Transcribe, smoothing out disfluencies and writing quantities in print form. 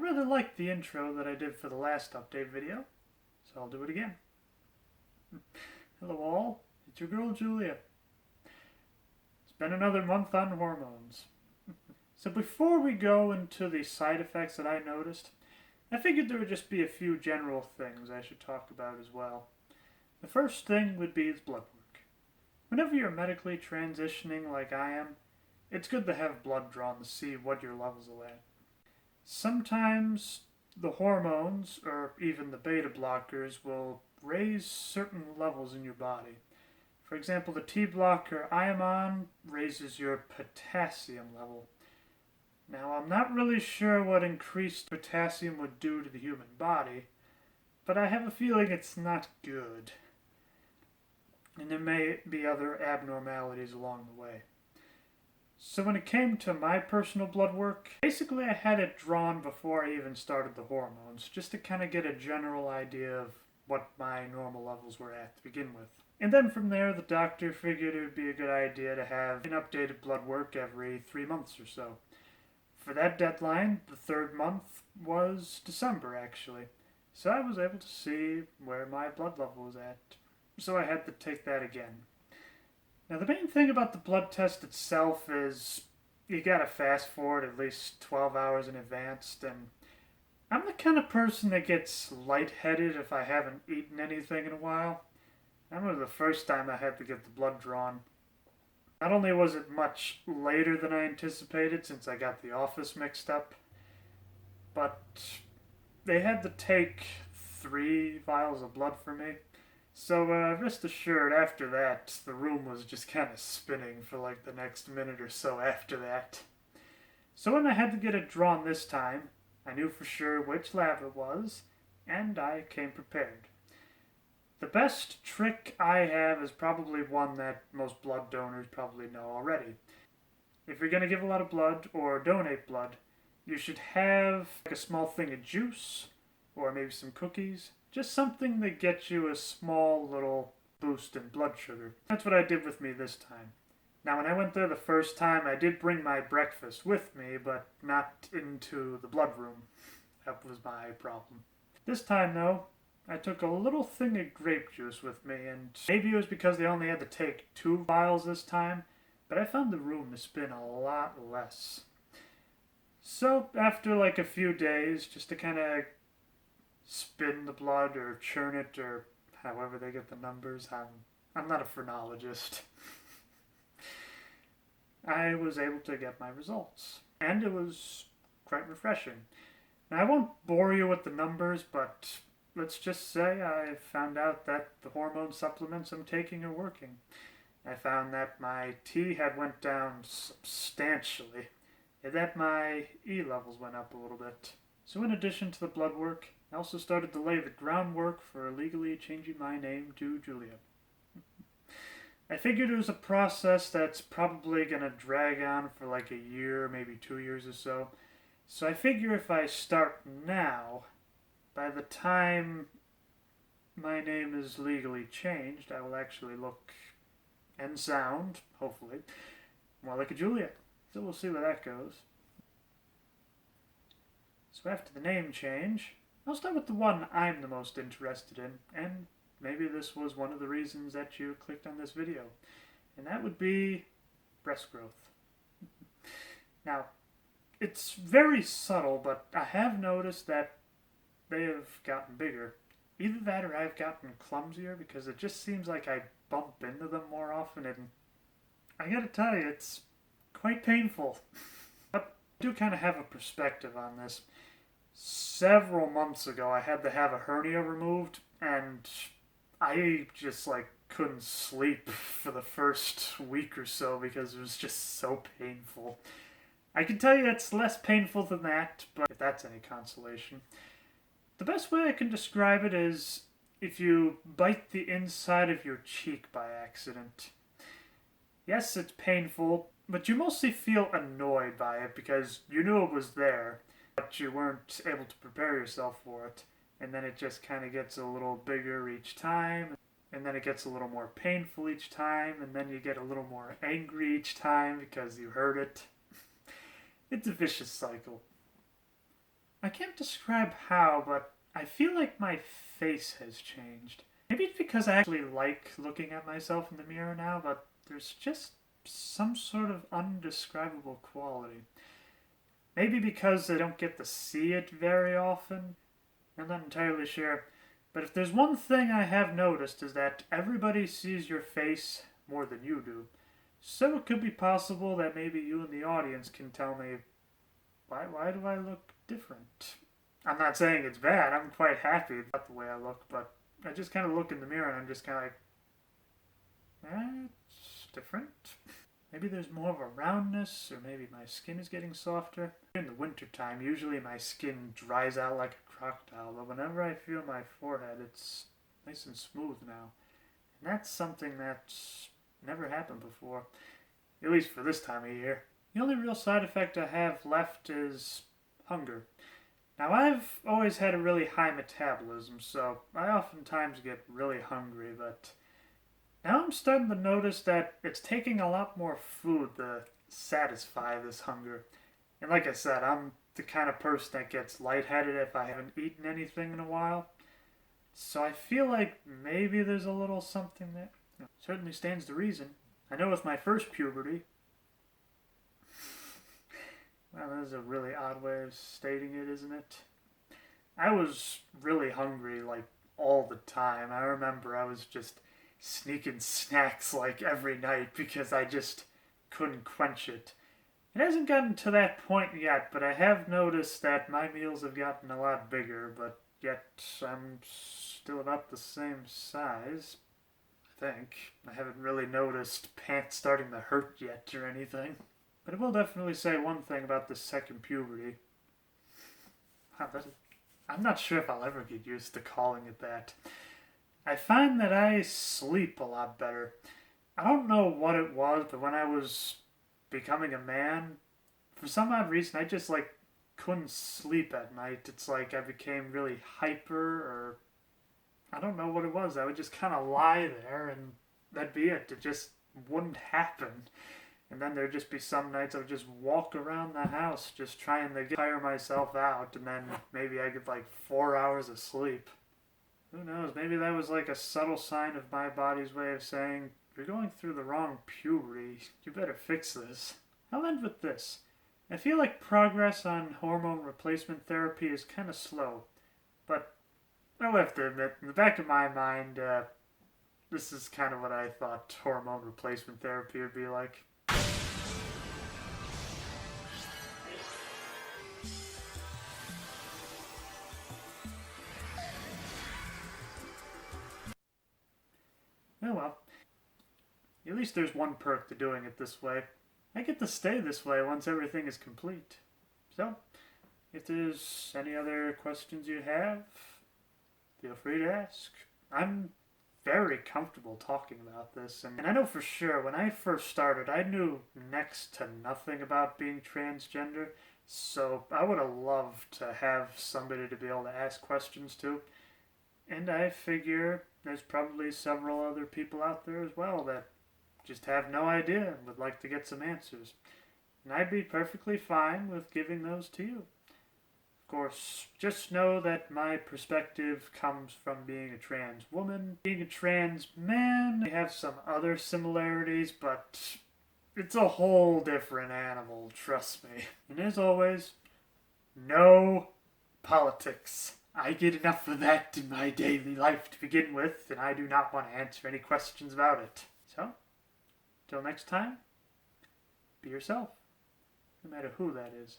really liked the intro that I did for the last update video, so I'll do it again. Hello all, it's your girl Julia. It's been another month on hormones. So before we go into the side effects that I noticed, I figured there would just be a few general things I should talk about as well. The first thing would be blood work. Whenever you're medically transitioning like I am, it's good to have blood drawn to see what your levels are at. Sometimes the hormones, or even the beta blockers, will raise certain levels in your body. For example, the T blocker I am on raises your potassium level. Now, I'm not really sure what increased potassium would do to the human body, but I have a feeling it's not good. And there may be other abnormalities along the way. So when it came to my personal blood work, basically I had it drawn before I even started the hormones, just to kind of get a general idea of what my normal levels were at to begin with. And then from there, the doctor figured it would be a good idea to have an updated blood work every 3 months or so. For that deadline, the third month was December, actually. So I was able to see where my blood level was at. So I had to take that again. Now, the main thing about the blood test itself is you gotta fast forward at least 12 hours in advance, and I'm the kind of person that gets lightheaded if I haven't eaten anything in a while. I remember the first time I had to get the blood drawn. Not only was it much later than I anticipated since I got the office mixed up, but they had to take 3 vials of blood for me. So rest assured, after that, the room was just kind of spinning for like the next minute or so after that. So when I had to get it drawn this time, I knew for sure which lab it was, and I came prepared. The best trick I have is probably one that most blood donors probably know already. If you're going to give a lot of blood or donate blood, you should have like a small thing of juice or maybe some cookies. Just something that gets you a small little boost in blood sugar. That's what I did with me this time. Now when I went there the first time, I did bring my breakfast with me, but not into the blood room. That was my problem. This time though, I took a little thing of grape juice with me, and maybe it was because they only had to take 2 vials this time, but I found the room to spin a lot less. So after like a few days, just to kind of spin the blood or churn it or however they get the numbers, I'm not a phrenologist. I was able to get my results, and it was quite refreshing. Now I won't bore you with the numbers, but let's just say I found out that the hormone supplements I'm taking are working. I found that my T had went down substantially, and that my E levels went up a little bit. So in addition to the blood work, I also started to lay the groundwork for legally changing my name to Julia. I figured it was a process that's probably going to drag on for like a year, maybe 2 years or so. So I figure if I start now, by the time my name is legally changed, I will actually look and sound, hopefully, more like a Julia. So we'll see where that goes. So after the name change, I'll start with the one I'm the most interested in, and maybe this was one of the reasons that you clicked on this video, and that would be breast growth. Now, it's very subtle, but I have noticed that they have gotten bigger. Either that or I've gotten clumsier, because it just seems like I bump into them more often, and I gotta tell you, it's quite painful. But I do kind of have a perspective on this. Several months ago, I had to have a hernia removed, and I just couldn't sleep for the first week or so because it was just so painful. I can tell you it's less painful than that, but if that's any consolation. The best way I can describe it is if you bite the inside of your cheek by accident. Yes, it's painful, but you mostly feel annoyed by it because you knew it was there, but you weren't able to prepare yourself for it. And then it just kind of gets a little bigger each time, and then it gets a little more painful each time, and then you get a little more angry each time because you hurt it. It's a vicious cycle. I can't describe how, but I feel like my face has changed. Maybe it's because I actually like looking at myself in the mirror now, but there's just some sort of undescribable quality. Maybe because I don't get to see it very often. I'm not entirely sure. But if there's one thing I have noticed is that everybody sees your face more than you do. So it could be possible that maybe you in the audience can tell me, why do I look different? I'm not saying it's bad. I'm quite happy about the way I look, but I just kind of look in the mirror and I'm just kind of like, it's different. Maybe there's more of a roundness, or maybe my skin is getting softer. In the wintertime, usually my skin dries out like a crocodile, but whenever I feel my forehead, it's nice and smooth now. And that's something that's never happened before, at least for this time of year. The only real side effect I have left is hunger. Now, I've always had a really high metabolism, so I oftentimes get really hungry, but now I'm starting to notice that it's taking a lot more food to satisfy this hunger. And like I said, I'm the kind of person that gets lightheaded if I haven't eaten anything in a while. So I feel like maybe there's a little something there. Certainly stands to reason. I know with my first puberty, well, that is a really odd way of stating it, isn't it? I was really hungry, like, all the time. I remember I was just sneaking snacks, like, every night because I just couldn't quench it. It hasn't gotten to that point yet, but I have noticed that my meals have gotten a lot bigger, but yet I'm still about the same size, I think. I haven't really noticed pants starting to hurt yet or anything. But I will definitely say one thing about this second puberty. I'm not sure if I'll ever get used to calling it that. I find that I sleep a lot better. I don't know what it was, but when I was becoming a man, for some odd reason, I just like couldn't sleep at night. It's like I became really hyper, or I don't know what it was. I would just kind of lie there and that'd be it. It just wouldn't happen. And then there'd just be some nights I would just walk around the house just trying to tire myself out, and then maybe I get like 4 hours of sleep. Who knows? Maybe that was like a subtle sign of my body's way of saying, you're going through the wrong puberty. You better fix this. I'll end with this. I feel like progress on hormone replacement therapy is kind of slow. But I'll have to admit, in the back of my mind, this is kind of what I thought hormone replacement therapy would be like. Oh well. At least there's one perk to doing it this way. I get to stay this way once everything is complete. So, if there's any other questions you have, feel free to ask. I'm very comfortable talking about this, and I know for sure when I first started, I knew next to nothing about being transgender, so I would have loved to have somebody to be able to ask questions to. And I figure there's probably several other people out there as well that just have no idea and would like to get some answers. And I'd be perfectly fine with giving those to you. Of course, just know that my perspective comes from being a trans woman. Being a trans man, we have some other similarities, but it's a whole different animal, trust me. And as always, no politics. I get enough of that in my daily life to begin with, and I do not want to answer any questions about it. So, till next time, be yourself, no matter who that is.